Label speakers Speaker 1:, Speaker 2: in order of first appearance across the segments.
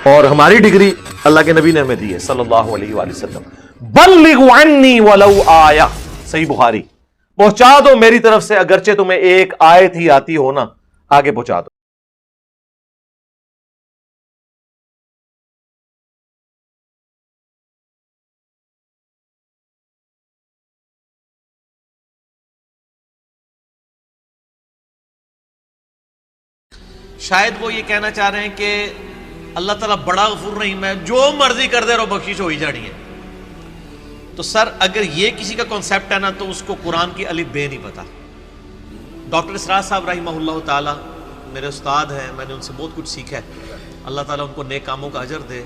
Speaker 1: اور ہماری ڈگری اللہ کے نبی نے ہمیں دی ہے صلی اللہ علیہ وآلہ وسلم. بلغوا عنی ولو آیہ، صحیح بخاری، پہنچا دو میری طرف سے اگرچہ تمہیں ایک آیت ہی آتی ہو نا، آگے پہنچا دو. شاید وہ یہ کہنا چاہ رہے ہیں کہ اللہ تعالیٰ بڑا غفور رحیم ہے، جو مرضی کر دے رہو بخشش ہو ہی جانی ہے. تو سر اگر یہ کسی کا کانسیپٹ ہے نا تو اس کو قرآن کی الف بے نہیں پتا. ڈاکٹر اسرار صاحب رحمہ اللہ تعالیٰ میرے استاد ہیں، میں نے ان سے بہت کچھ سیکھا ہے. اللہ تعالیٰ ان کو نیک کاموں کا اجر دے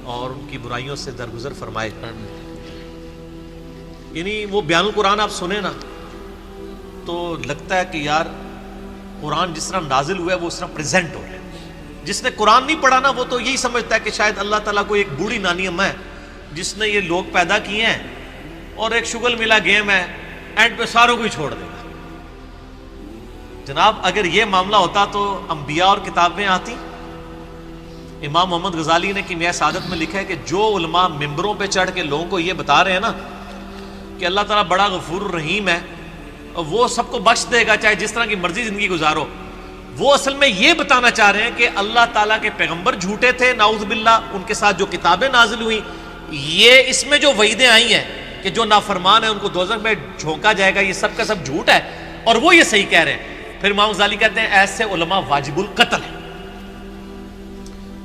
Speaker 1: اور ان کی برائیوں سے درگزر فرمائے. یعنی وہ بیان القرآن آپ سنیں نا تو لگتا ہے کہ یار قرآن جس طرح نازل ہوا ہے وہ اس طرح پریزنٹ ہو رہا ہے. جس نے قرآن نہیں پڑھا نا وہ تو یہی سمجھتا ہے کہ شاید اللہ تعالیٰ کو ایک بوڑھی نانی اماں ہے جس نے یہ لوگ پیدا کیے ہیں اور ایک شغل ملا گیم ہے، اینڈ پہ ساروں کو ہی چھوڑ دے گا. جناب اگر یہ معاملہ ہوتا تو انبیاء اور کتابیں آتی. امام محمد غزالی نے کیمیائے سعادت میں لکھا ہے کہ جو علماء ممبروں پہ چڑھ کے لوگوں کو یہ بتا رہے ہیں نا کہ اللہ تعالیٰ بڑا غفور الرحیم ہے، وہ سب کو بخش دے گا چاہے جس طرح کی مرضی زندگی گزارو، وہ اصل میں یہ بتانا چاہ رہے ہیں کہ اللہ تعالیٰ کے پیغمبر جھوٹے تھے نعوذ باللہ، ان کے ساتھ جو کتابیں نازل ہوئیں، یہ اس میں جو وعیدیں آئی ہیں کہ جو نافرمان ہیں ان کو دوزخ میں جھونکا جائے گا، یہ سب کا سب جھوٹ ہے اور وہ یہ صحیح کہہ رہے ہیں. پھر امام غزالی کہتے ہیں ایسے علماء واجب القتل ہیں.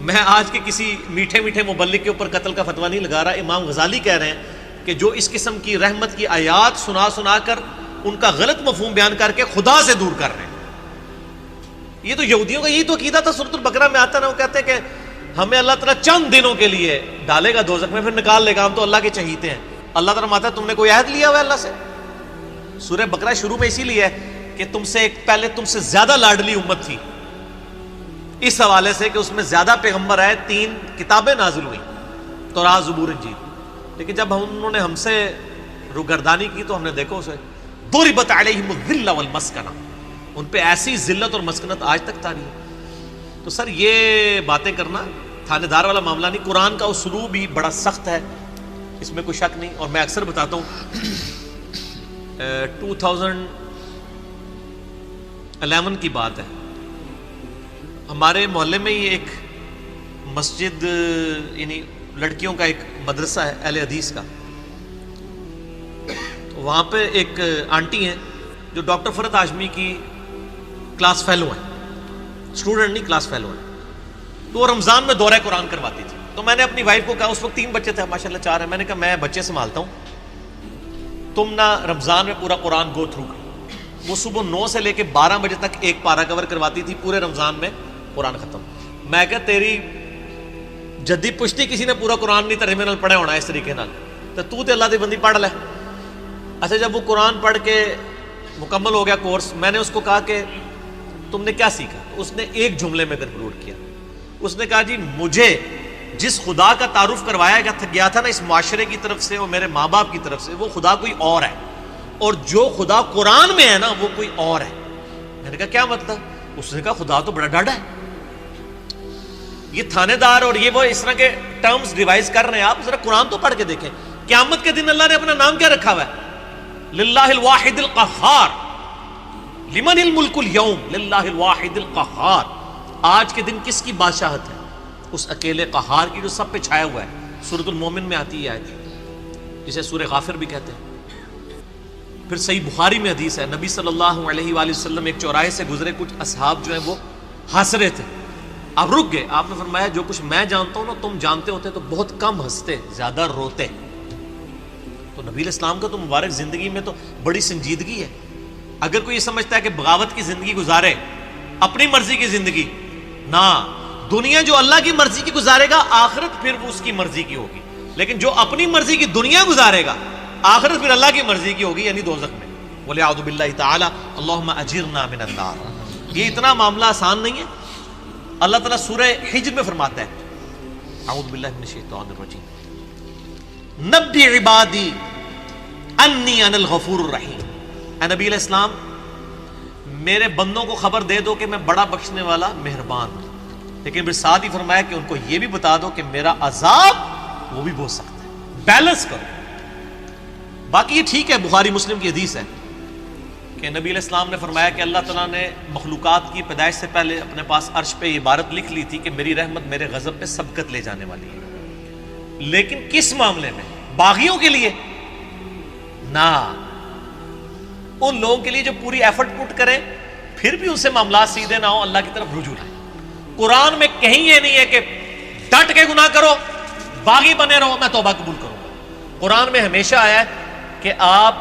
Speaker 1: میں آج کے کسی میٹھے میٹھے مبلغ کے اوپر قتل کا فتویٰ نہیں لگا رہا. امام غزالی کہہ رہے ہیں کہ جو اس قسم کی رحمت کی آیات سنا سنا کر ان کا غلط مفہوم بیان کر کے خدا سے دور کر رہے ہیں. یہ تو یہودیوں کا یہی تو عقیدہ تھا. سورۃ البقرہ میں آتا نا، وہ کہتے ہیں کہ ہمیں اللہ تعالیٰ چند دنوں کے لیے ڈالے گا دوزخ میں پھر نکال لے گا، ہم تو اللہ کے چہیتے ہیں. اللہ تعالیٰ ماتا ہے تم نے کوئی عہد لیا ہوا ہے اللہ سے؟ سورہ بقرہ شروع میں اسی لیے ہے کہ تم سے ایک پہلے تم سے زیادہ لاڈلی امت تھی، اس حوالے سے کہ اس میں زیادہ پیغمبر آئے، 3 کتابیں نازل ہوئیں، تورات زبور انجیل. لیکن جب انہوں نے ہم سے روگردانی کی تو ہم نے دیکھو اسے ضربت علیہم الذلہ والمسکنہ، ان پہ ایسی ذلت اور مسکنت آج تک تاری ہے. تو سر یہ باتیں کرنا تھانے دار والا معاملہ نہیں. قرآن کا اسلوب ہی بڑا سخت ہے، اس میں کوئی شک نہیں. اور میں اکثر بتاتا ہوں 2011 کی بات ہے، ہمارے محلے میں ہی ایک مسجد، یعنی لڑکیوں کا ایک مدرسہ ہے اہل حدیث کا. تو وہاں پہ ایک آنٹی ہیں جو ڈاکٹر فرحت ہاشمی کی کلاس فیلو ہیں، اسٹوڈنٹ نہیں کلاس فیلو ہیں. تو وہ رمضان میں دورہ قرآن کرواتی تھی. تو میں نے اپنی وائف کو کہا، اس وقت 3 بچے تھے ماشاءاللہ 4 ہیں، میں نے کہا میں بچے سنبھالتا ہوں، تم نہ رمضان میں پورا قرآن گو تھرو کرو. وہ صبح 9 سے لے کے 12 بجے تک ایک پارہ کور کرواتی تھی، پورے رمضان میں قرآن ختم. میں کہا تیری جدی پشتی کسی نے پورا قرآن نہیں ترجمے نال پڑھا ہونا اس طریقے نال، تو تے اللہ دی بندی پڑھ لے. اچھا جب وہ قرآن پڑھ کے مکمل ہو گیا کورس، میں نے اس کو کہا کہ تم نے کیا سیکھا؟ اس نے ایک جملے میں کنکلوڈ کیا. اس نے کہا جی مجھے جس خدا کا تعارف کروایا گیا تھا نا اس معاشرے کی طرف سے اور میرے ماں باپ کی طرف سے، وہ خدا کوئی اور ہے، اور جو خدا قرآن میں ہے نا وہ کوئی اور ہے. میں نے کہا کیا مطلب؟ اس نے کہا خدا تو بڑا ڈاڈا ہے. یہ تھانے دار اور یہ وہ اس طرح کے ٹرمز ڈیوائز کر رہے ہیں. آپ ذرا قرآن تو پڑھ کے دیکھیں. قیامت کے دن اللہ نے اپنا نام کیا رکھا ہوا ہے؟ للہ الواحد القہار. لمن الملک اليوم للہ الواحد القہار. آج کے دن کس کی بادشاہت ہے؟ اس اکیلے قہار کی جو سب پہ چھایا ہوا ہے. سورۃ المومن میں آتی ہے آیت، جسے سورہ غافر بھی کہتے ہیں. پھر صحیح بخاری میں حدیث ہے، نبی صلی اللہ علیہ وآلہ وسلم ایک چوراہے سے گزرے، کچھ اصحاب جو ہیں وہ ہنس رہے تھے. آپ رک گئے. آپ نے فرمایا جو کچھ میں جانتا ہوں نا تم جانتے ہوتے تو بہت کم ہنستے، زیادہ روتے. تو نبی علیہ السلام کا تو مبارک زندگی میں تو بڑی سنجیدگی ہے. اگر کوئی یہ سمجھتا ہے کہ بغاوت کی زندگی گزارے، اپنی مرضی کی زندگی، نہ دنیا جو اللہ کی مرضی کی گزارے گا آخرت پھر وہ اس کی مرضی کی ہوگی. لیکن جو اپنی مرضی کی دنیا گزارے گا آخرت پھر اللہ کی مرضی کی ہوگی، یعنی دوزخ میں. وَلِعَوْذُ بِاللَّهِ تَعَالَى اللَّهُمَّ أَجِرْنَا مِنَ النَّارِ. یہ اتنا معاملہ آسان نہیں ہے. اللہ تعالیٰ سورہ حجر میں فرماتا ہے اعوذ باللہ من الشیطان الرجیم نبی عبادی انی انا الغفور الرحیم. اے نبی علیہ السلام میرے بندوں کو خبر دے دو کہ میں بڑا بخشنے والا مہربان ہوں. لیکن پھر ساتھ ہی فرمایا کہ ان کو یہ بھی بتا دو کہ میرا عذاب وہ بھی بہت سخت ہے. بیلنس کرو. باقی یہ ٹھیک ہے، بخاری مسلم کی حدیث ہے کہ نبی علیہ السلام نے فرمایا کہ اللہ تعالیٰ نے مخلوقات کی پیدائش سے پہلے اپنے پاس عرش پہ یہ عبارت لکھ لی تھی کہ میری رحمت میرے غضب پہ سبقت لے جانے والی ہے. لیکن کس معاملے میں؟ باغیوں کے لیے نہ، ان لوگوں کے لیے جو پوری ایفرٹ پٹ کریں پھر بھی ان سے معاملات سیدھے نہ ہو، اللہ کی طرف رجوع لائیں. قرآن میں کہیں یہ نہیں ہے کہ ڈٹ کے گناہ کرو، باغی بنے رہو، میں توبہ قبول کروں گا. قرآن میں ہمیشہ آیا ہے کہ آپ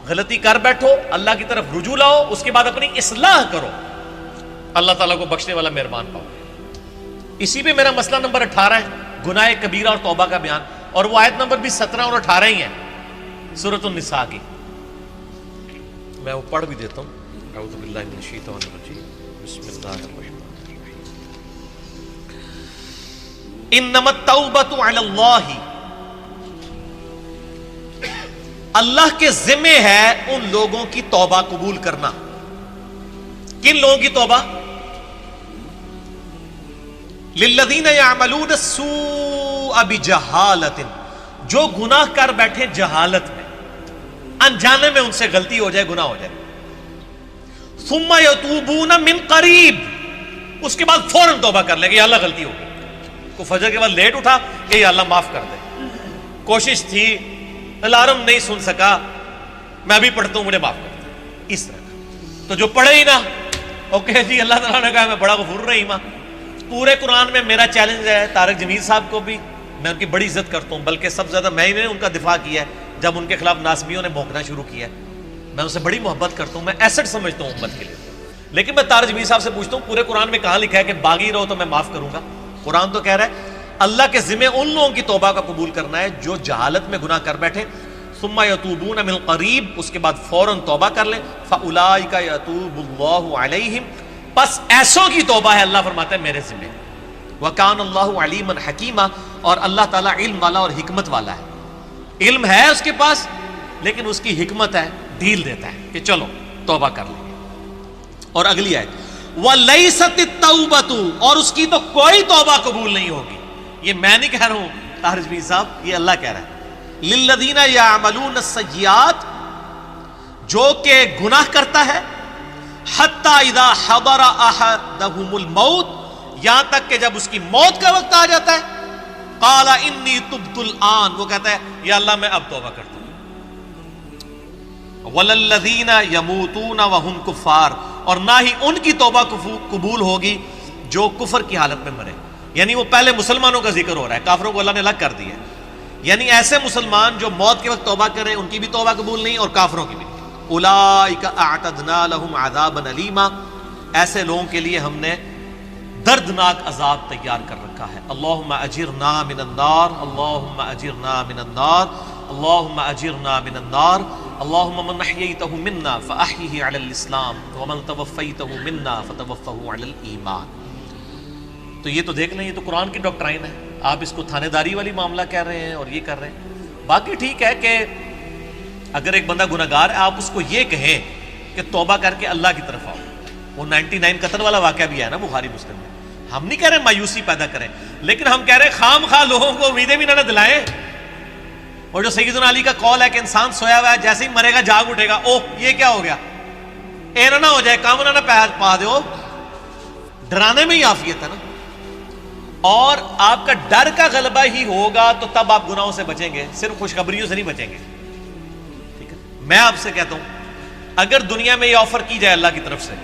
Speaker 1: غلطی کر بیٹھو، اللہ کی طرف رجوع لاؤ، اس کے بعد اپنی اصلاح کرو، اللہ تعالیٰ کو بخشنے والا مہربان پاؤ. اسی پہ میرا مسئلہ نمبر 18 ہے، گناہ کبیرہ اور توبہ کا بیان، اور وہ آیت نمبر بھی 17 اور 18 ہی ہے سورۃ النساء کی. میں وہ پڑھ بھی دیتا ہوں. اعوذ باللہ من الشیطان الرجیم، بسم اللہ الرحمن الرحیم. انما التوبۃ علی اللہ، اللہ کے ذمہ ہے ان لوگوں کی توبہ قبول کرنا. کن لوگوں کی توبہ؟ للذین یعملون السوء بجہالۃ، جو گناہ کر بیٹھے جہالت میں، انجانے میں ان سے غلطی ہو جائے، گناہ ہو جائے. ثم یتوبون من قریب، اس کے بعد فوراً توبہ کر لے کہ یا اللہ غلطی ہو گئی. کو فجر کے بعد لیٹ اٹھا کہ یا اللہ معاف کر دے، کوشش تھی، الارم نہیں سن سکا، میں بھی پڑھتا ہوں، مجھے معاف کر دے. اس طرح کا تو جو پڑھے ہی نہ، اوکے جی اللہ تعالیٰ نے کہا میں بڑا غفور رحیم ہوں. پورے قرآن میں میرا چیلنج ہے، طارق جمیل صاحب کو بھی میں ان کی بڑی عزت کرتا ہوں، بلکہ سب سے زیادہ میں نے ان کا دفاع کیا ہے جب ان کے خلاف ناسبیوں نے بھونکنا شروع کیا ہے. میں ان سے بڑی محبت کرتا ہوں، میں ایسٹ سمجھتا ہوں امت کے لیے. لیکن میں طارق جمیل صاحب سے پوچھتا ہوں پورے قرآن میں کہاں لکھا ہے کہ باغی رہو تو میں معاف کروں گا؟ قرآن تو کہہ رہا ہے اللہ کے ذمہ ان لوگوں کی توبہ کا قبول کرنا ہے جو جہالت میں گناہ کر بیٹھے. ثم یتوبون من قریب، اس کے بعد فوراً توبہ کر لیں. فاولئک یتوب اللہ علیہم، پس ایسوں کی توبہ ہے اللہ فرماتا ہے میرے ذمہ. وکان اللہ علیما حکیما، اور اللہ تعالیٰ علم والا اور حکمت والا ہے. علم ہے اس کے پاس، لیکن اس کی حکمت ہے، ڈھیل دیتا ہے کہ چلو توبہ کر لیں. اور اگلی آیت وَلَيْسَتِ التَّوْبَةُ، اور اس کی تو کوئی توبہ قبول نہیں ہوگی. یہ میں نہیں کہہ رہا ہوں طارق جمیل صاحب، یہ اللہ کہہ رہا ہے. لِلَّذِينَ يَعْمَلُونَ السَّيِّئَاتِ، جو کہ گناہ کرتا ہے، حَتَّى إِذَا حَضَرَ أَحَدَهُمُ الْمَوْتِ، یہاں تک کہ جب اس کی موت کا وقت آ جاتا ہے، قَالَ إِنِّي تُبْتُ الْآنَ، وہ کہتا ہے یا اللہ میں اب توبہ کرتا ہوں. وَلَلَّذِينَ يَمُوتُونَ وَهُمْ كُفَّارٌ، اور نہ ہی ان کی توبہ قبول ہوگی جو کفر کی حالت میں مرے. یعنی وہ پہلے مسلمانوں کا ذکر ہو رہا ہے، کافروں کو اللہ نے الگ کر دیا ہے. یعنی ایسے مسلمان جو موت کے وقت توبہ کریں ان کی بھی توبہ قبول نہیں اور کافروں کی بھی نہیں. اولئک اعتدنا لهم عذابا الیما، ایسے لوگوں کے لیے ہم نے دردناک عذاب تیار کر رکھا ہے. اللہم اجرنا من النار، اللہم اجرنا من النار، اللہم اجرنا من النار. اللہم من احییتہ منا فاحیہ علی الاسلام ومن توفیتہ منا فتوفہ علی الایمان. تو یہ تو دیکھ لیں، یہ تو قرآن کی ڈاکٹرائن ہے. آپ اس کو تھانے داری والی معاملہ کہہ رہے ہیں اور یہ کر رہے ہیں. باقی ٹھیک ہے کہ اگر ایک بندہ گناہگار ہے آپ اس کو یہ کہیں کہ توبہ کر کے اللہ کی طرف آؤ. وہ 99 قتل والا واقعہ بھی ہے نا بخاری مسلم میں. ہم نہیں کہہ رہے مایوسی پیدا کریں، لیکن ہم کہہ رہے خام خواہ لوگوں کو امیدیں بھی نہ دلائیں. اور جو سیدنا علی کا قول ہے کہ انسان سویا ہوا ہے جیسے ہی مرے گا جاگ اٹھے گا، اوہ یہ کیا ہو گیا، اے نہ ہو جائے کام نہ پیر پا دو. ڈرانے میں ہی عافیت ہے نا. اور آپ کا ڈر کا غلبہ ہی ہوگا تو تب آپ گناہوں سے بچیں گے، صرف خوشخبریوں سے نہیں بچیں گے. ٹھیک ہے، میں آپ سے کہتا ہوں اگر دنیا میں یہ آفر کی جائے اللہ کی طرف سے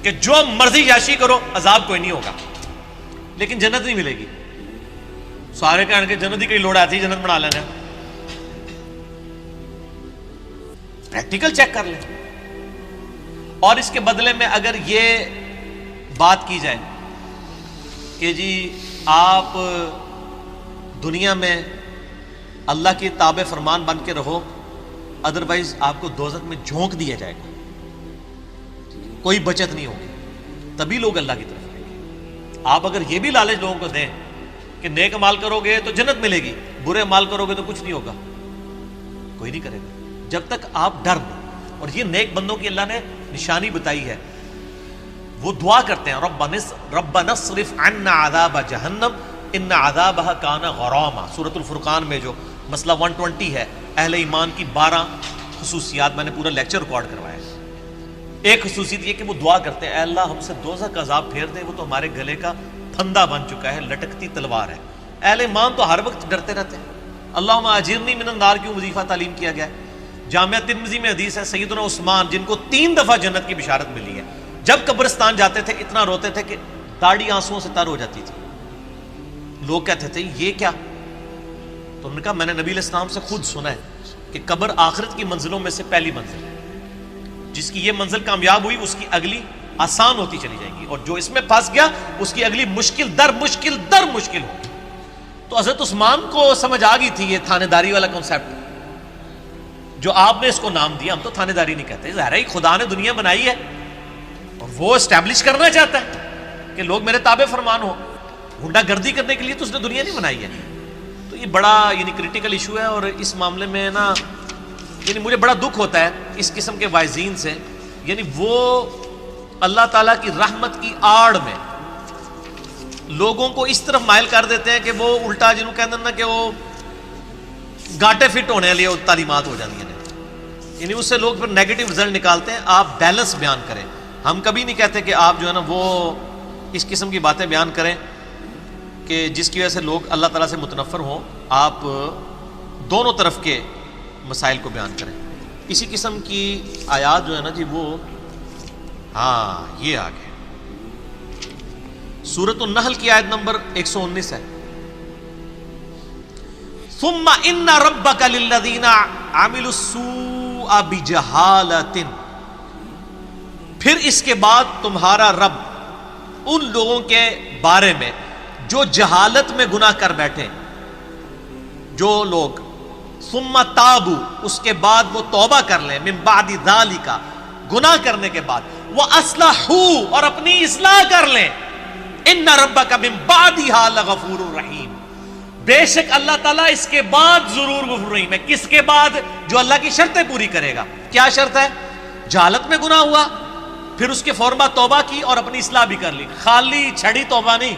Speaker 1: کہ جو مرضی یاشی کرو عذاب کوئی نہیں ہوگا لیکن جنت نہیں ملے گی، سارے کہنے کے جنت ہی کئی لوڑ آتی ہے جنت بنا لینا. پریکٹیکل چیک کر لیں. اور اس کے بدلے میں اگر یہ بات کی جائے کہ جی آپ دنیا میں اللہ کی تابع فرمان بن کے رہو، ادروائز آپ کو دوزخ میں جھونک دیا جائے گا، کوئی بچت نہیں ہوگی، تبھی لوگ اللہ کی طرف آئیں گے. آپ اگر یہ بھی لالچ لوگوں کو دیں کہ نیک عمال کرو گے تو جنت ملے گی، برے عمال کرو گے تو کچھ نہیں ہوگا، کوئی نہیں کرے گا جب تک آپ ڈر لیں. اور یہ نیک بندوں کی اللہ نے نشانی بتائی ہے. وہ دعا کرتے ہیں ربنا اصرف عنا عذاب جہنم ان عذابها کان غراما. سورۃ الفرقان میں جو مسئلہ 120 ہے، اہل ایمان کی 12 خصوصیات، میں نے پورا لیکچر ریکارڈ کروایا ہے. ایک خصوصیت یہ کہ وہ دعا کرتے ہیں اے اللہ ہم سے دوزخ کا عذاب پھیر دے، وہ تو ہمارے گلے کا پھندا بن چکا ہے، لٹکتی تلوار ہے. اہل ایمان تو ہر وقت ڈرتے رہتے ہیں. اللہم اجرنی من النار کیوں وظیفہ تعلیم کیا گیا ہے. جامعہ ترمذی میں حدیث ہے سیدنا عثمان جن کو 3 دفعہ جنت کی بشارت ملی ہے، جب قبرستان جاتے تھے اتنا روتے تھے کہ داڑھی آنسوؤں سے تر ہو جاتی تھی. لوگ کہتے تھے یہ کیا؟ تو انہوں نے کہا میں نے نبی علیہ السلام سے خود سنا ہے کہ قبر آخرت کی منزلوں میں سے پہلی منزل ہے. جس کی یہ منزل کامیاب ہوئی اس کی اگلی آسان ہوتی چلی جائے گی، اور جو اس میں پھنس گیا اس کی اگلی مشکل در مشکل ہوگی. تو حضرت عثمان کو سمجھ آ گئی تھی یہ تھانے داری والا کنسیپٹ جو آپ نے اس کو نام دیا. ہم تو تھانے داری نہیں کہتے، ظاہر ہے خدا نے دنیا بنائی ہے اور وہ اسٹیبلش کرنا چاہتا ہے کہ لوگ میرے تابع فرمان ہو. گنڈا گردی کرنے کے لیے تو اس نے دنیا نہیں بنائی ہے. تو یہ بڑا کریٹیکل ایشو ہے، اور اس معاملے میں نا مجھے بڑا دکھ ہوتا ہے اس قسم کے وائزین سے. وہ اللہ تعالیٰ کی رحمت کی آڑ میں لوگوں کو اس طرف مائل کر دیتے ہیں کہ وہ الٹا جنہوں کہتے ہیں نا کہ وہ گاٹے فٹ ہونے والی تعلیمات ہو جاتی ہیں. اس سے لوگ پھر نیگیٹو رزلٹ نکالتے ہیں. آپ بیلنس بیان کریں. ہم کبھی نہیں کہتے کہ آپ جو ہے نا وہ اس قسم کی باتیں بیان کریں کہ جس کی وجہ سے لوگ اللہ تعالیٰ سے متنفر ہوں. آپ دونوں طرف کے مسائل کو بیان کریں. اسی قسم کی آیات جو ہے نا جی وہ یہ آگے سورۃ النحل کی آیت نمبر 119 ہے. ثم ان ربک للذین عملوا السوء بجہالۃ، پھر اس کے بعد تمہارا رب ان لوگوں کے بارے میں جو جہالت میں گناہ کر بیٹھے، جو لوگ ثم تابو اس کے بعد وہ توبہ کر لیں، من بعد ذالک گناہ کرنے کے بعد، واصلحوا اور اپنی اصلاح کر لیں، ان ربک من بعدھا لغفور الرحیم، بے شک اللہ تعالیٰ اس کے بعد ضرور غفور رحیم ہے. کس کے بعد؟ جو اللہ کی شرطیں پوری کرے گا. کیا شرط ہے؟ جہالت میں گناہ ہوا، پھر اس کے فوراً توبہ کی اور اپنی اصلاح بھی کر لی. خالی چھڑی توبہ نہیں.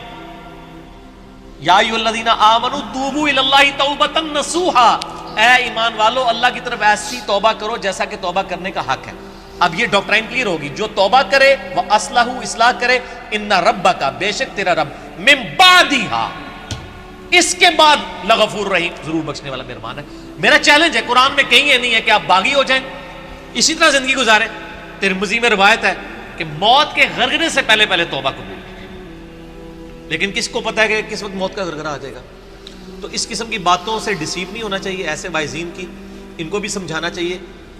Speaker 1: یا ایھا الذین آمنوا توبوا الی اللہ توبۃ نصوحا، اے ایمان والو اللہ کی طرف ایسی توبہ کرو جیسا کہ توبہ کرنے کا حق ہے. اب یہ ڈاکٹرائن کلیئر ہوگی. جو توبہ کرے وہ اصلاح کرے، ان ربک بے شک تیرا رب من بعدھا اس کے بعد لغفور رحیم ضرور بخشنے والا مہربان ہے. میرا چیلنج ہے، قرآن میں کہیں یہ نہیں ہے کہ آپ باغی ہو جائیں اسی طرح زندگی گزاریں. ترمذی میں روایت ہے کہ موت کے غرغرے سے پہلے توبہ قبول، لیکن کس کو پتہ ہے کہ کس وقت موت کا غرغرہ آ جائے گا. تو اس قسم کی باتوں سے ڈیسیو نہیں ہونا چاہیے. ایسے وائزین کی ان کو بھی سمجھانا چاہیے.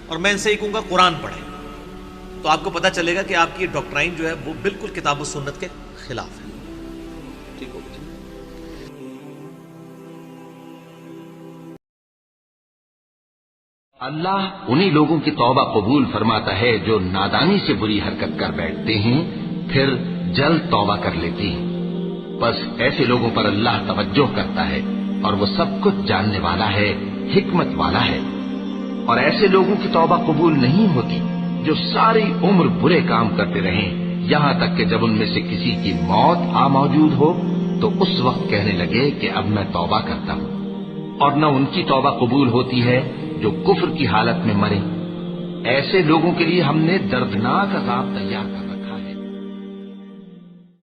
Speaker 1: اور میں ان سے یہ کہوں گا قرآن پڑھیں تو آپ کو پتہ چلے گا کہ آپ کی ڈاکٹرائن جو ہے وہ بالکل کتاب و سنت کے خلاف ہے. ٹھیک ہو گیا.
Speaker 2: اللہ انہی لوگوں کی توبہ قبول فرماتا ہے جو نادانی سے بری حرکت کر بیٹھتے ہیں پھر جلد توبہ کر لیتے ہیں. بس ایسے لوگوں پر اللہ توجہ کرتا ہے اور وہ سب کچھ جاننے والا ہے، حکمت والا ہے. اور ایسے لوگوں کی توبہ قبول نہیں ہوتی جو ساری عمر برے کام کرتے رہیں، یہاں تک کہ جب ان میں سے کسی کی موت آ موجود ہو تو اس وقت کہنے لگے کہ اب میں توبہ کرتا ہوں. اور نہ ان کی توبہ قبول ہوتی ہے جو کفر کی حالت میں مرے. ایسے لوگوں کے لیے ہم نے دردناک عذاب تیار کر